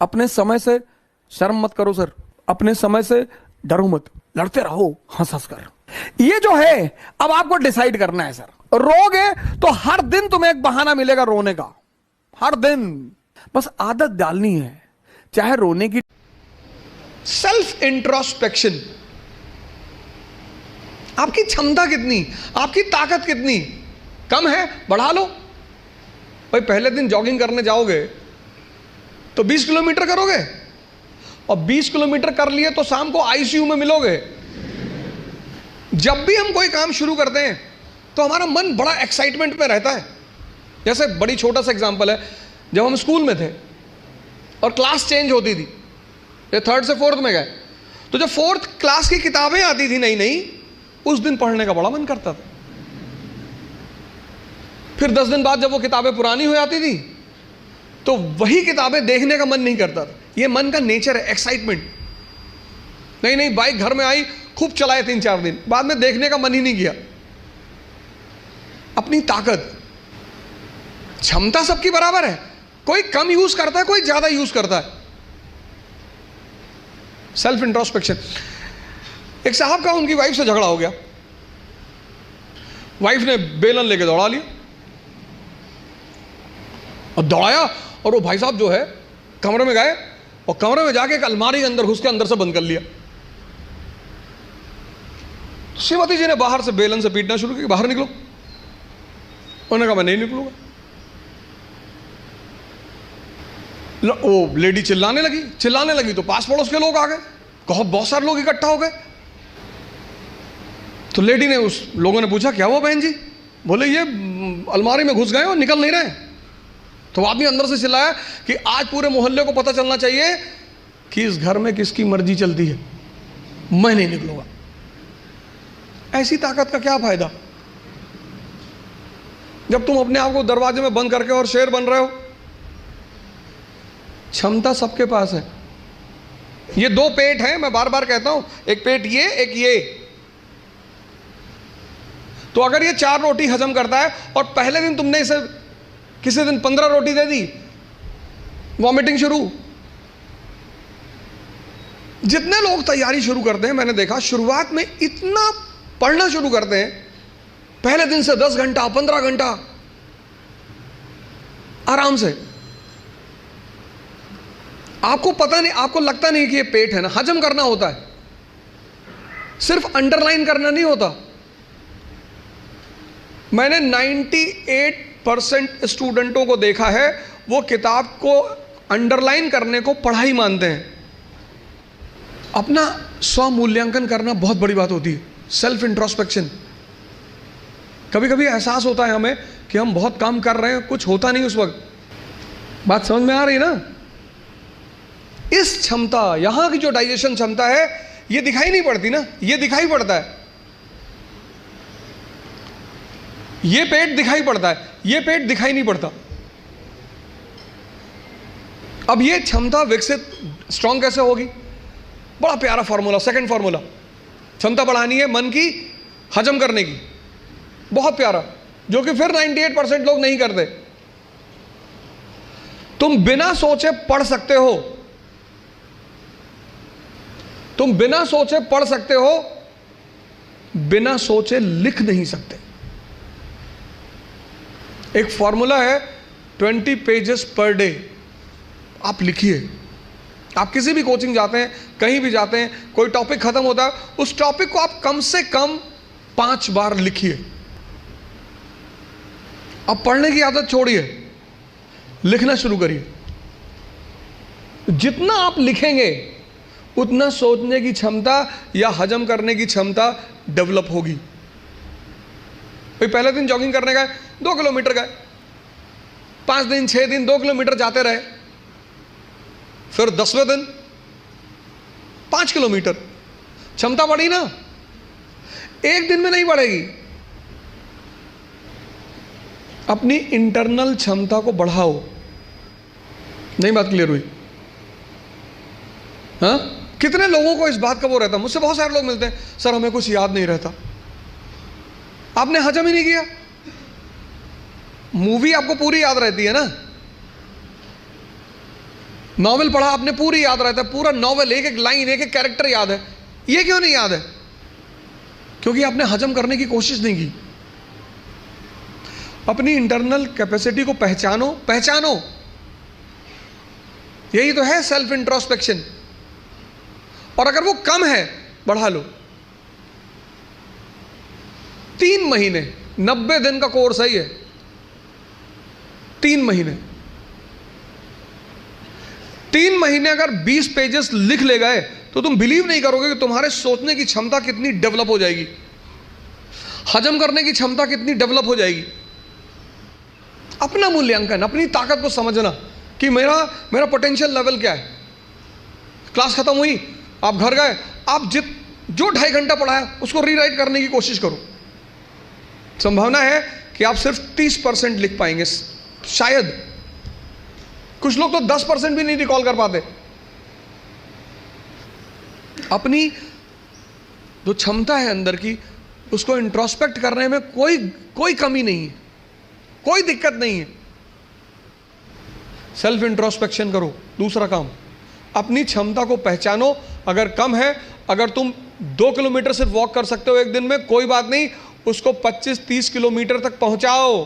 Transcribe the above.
अपने समय से शर्म मत करो सर, अपने समय से डरो मत, लड़ते रहो हंस हंस कर। ये जो है अब आपको डिसाइड करना है सर। रोगे तो हर दिन तुम्हें एक बहाना मिलेगा रोने का, हर दिन। बस आदत डालनी है, चाहे रोने की। सेल्फ इंट्रोस्पेक्शन, आपकी क्षमता कितनी, आपकी ताकत कितनी कम है, बढ़ा लो भाई। पहले दिन जॉगिंग करने जाओगे तो 20 किलोमीटर करोगे, और 20 किलोमीटर कर लिए तो शाम को आईसीयू में मिलोगे। जब भी हम कोई काम शुरू करते हैं तो हमारा मन बड़ा एक्साइटमेंट में रहता है। जैसे बड़ी छोटा सा एग्जांपल है, जब हम स्कूल में थे और क्लास चेंज होती थी, ये 3rd से 4th में गए, तो जब 4th क्लास की किताबें आती थी नई नई, उस दिन पढ़ने का बड़ा मन करता था। फिर 10 दिन बाद जब वो किताबें पुरानी हो जाती थी तो वही किताबें देखने का मन नहीं करता था। ये मन का नेचर है, एक्साइटमेंट। नहीं नहीं, बाइक घर में आई, खूब चलाए 3-4 दिन, बाद में देखने का मन ही नहीं किया। अपनी ताकत, क्षमता सबकी बराबर है, कोई कम यूज करता है, कोई ज्यादा यूज करता है। Self introspection. एक साहब का उनकी वाइफ से झगड़ा हो गया, वाइफ ने बेलन लेके दौड़ा लिया और दौड़ाया, और वो भाई साहब जो है कमरे में गए और कमरे में जाके एक अलमारी के अंदर घुस के अंदर से बंद कर लिया। श्रीमती जी ने बाहर से बेलन से पीटना शुरू किया, बाहर निकलो। उन्होंने कहा मैं नहीं निकलूंगा। वो लेडी चिल्लाने लगी तो पास पड़ोस के लोग आ गए, बहुत सारे लोग इकट्ठा हो गए। तो लेडी ने, उस लोगों ने पूछा क्या हुआ बहन जी? बोले ये अलमारी में घुस गए और निकल नहीं रहे। तो आदमी अंदर से चिल्लाया कि आज पूरे मोहल्ले को पता चलना चाहिए कि इस घर में किसकी मर्जी चलती है, मैं नहीं निकलूंगा। ऐसी ताकत का क्या फायदा जब तुम अपने आप को दरवाजे में बंद करके और शेर बन रहे हो। क्षमता सबके पास है। ये 2 पेट हैं, मैं बार बार कहता हूं, एक पेट ये, एक ये। तो अगर ये 4 रोटी हजम करता है और पहले दिन तुमने इसे किसी दिन 15 रोटी दे दी, वॉमिटिंग शुरू। जितने लोग तैयारी शुरू करते हैं, मैंने देखा शुरुआत में इतना पढ़ना शुरू करते हैं, पहले दिन से 10 घंटा 15 घंटा आराम से। आपको पता नहीं, आपको लगता नहीं कि ये पेट है ना, हजम करना होता है, सिर्फ अंडरलाइन करना नहीं होता। मैंने 98% स्टूडेंटों को देखा है, वो किताब को अंडरलाइन करने को पढ़ाई मानते हैं। अपना स्व मूल्यांकन करना बहुत बड़ी बात होती है, सेल्फ इंट्रोस्पेक्शन। कभी कभी एहसास होता है हमें कि हम बहुत काम कर रहे हैं, कुछ होता नहीं उस वक्त। बात समझ में आ रही है ना? इस क्षमता, यहां की जो डाइजेशन क्षमता है, ये दिखाई नहीं पड़ती ना, ये दिखाई पड़ता है। ये पेट दिखाई पड़ता है, ये पेट दिखाई नहीं पड़ता। अब ये क्षमता विकसित, स्ट्रांग कैसे होगी? बड़ा प्यारा फॉर्मूला, सेकंड फॉर्मूला। क्षमता बढ़ानी है मन की, हजम करने की, बहुत प्यारा, जो कि फिर 98% लोग नहीं करते। तुम बिना सोचे पढ़ सकते हो, तुम बिना सोचे पढ़ सकते हो, बिना सोचे लिख नहीं सकते। एक फॉर्मूला है 20 पेजेस पर डे। आप लिखिए। आप किसी भी कोचिंग जाते हैं, कहीं भी जाते हैं, कोई टॉपिक खत्म होता है, उस टॉपिक को आप कम से कम 5 बार लिखिए। अब पढ़ने की आदत छोड़िए, लिखना शुरू करिए। जितना आप लिखेंगे उतना सोचने की क्षमता या हजम करने की क्षमता डेवलप होगी। भाई पहले दिन जॉगिंग करने गए, 2 किलोमीटर गए, 5 दिन 6 दिन 2 किलोमीटर जाते रहे, फिर 10वें दिन 5 किलोमीटर, क्षमता बढ़ी ना? एक दिन में नहीं बढ़ेगी। अपनी इंटरनल क्षमता को बढ़ाओ। नहीं बात क्लियर हुई? हाँ, कितने लोगों को इस बात का वो रहता, मुझसे बहुत सारे लोग मिलते हैं, सर हमें कुछ याद नहीं रहता। आपने हजम ही नहीं किया। मूवी आपको पूरी याद रहती है ना, नॉवेल पढ़ा आपने, पूरी याद रहता है, पूरा नॉवेल, एक एक लाइन, एक एक कैरेक्टर याद है। ये क्यों नहीं याद है? क्योंकि आपने हजम करने की कोशिश नहीं की। अपनी इंटरनल कैपेसिटी को पहचानो, पहचानो। यही तो है सेल्फ इंट्रोस्पेक्शन। और अगर वो कम है, बढ़ा लो। 3 महीने, 90 दिन का कोर्स है ये। 3 महीने, 3 महीने अगर 20 पेजेस लिख ले गए तो तुम बिलीव नहीं करोगे कि तुम्हारे सोचने की क्षमता कितनी डेवलप हो जाएगी, हजम करने की क्षमता कितनी डेवलप हो जाएगी। अपना मूल्यांकन, अपनी ताकत को समझना कि मेरा पोटेंशियल लेवल क्या है। क्लास खत्म हुई, आप घर गए, आप जो 2.5 घंटा पढ़ा है उसको रीराइट करने की कोशिश करो। संभावना है कि आप सिर्फ 30% लिख पाएंगे, शायद। कुछ लोग तो 10% भी नहीं रिकॉल कर पाते। अपनी जो क्षमता है अंदर की, उसको इंट्रोस्पेक्ट करने में कोई कमी नहीं है, कोई दिक्कत नहीं है। सेल्फ इंट्रोस्पेक्शन करो। दूसरा काम, अपनी क्षमता को पहचानो। अगर कम है, अगर तुम 2 किलोमीटर सिर्फ वॉक कर सकते हो एक दिन में, कोई बात नहीं, उसको 25-30 किलोमीटर तक पहुंचाओ।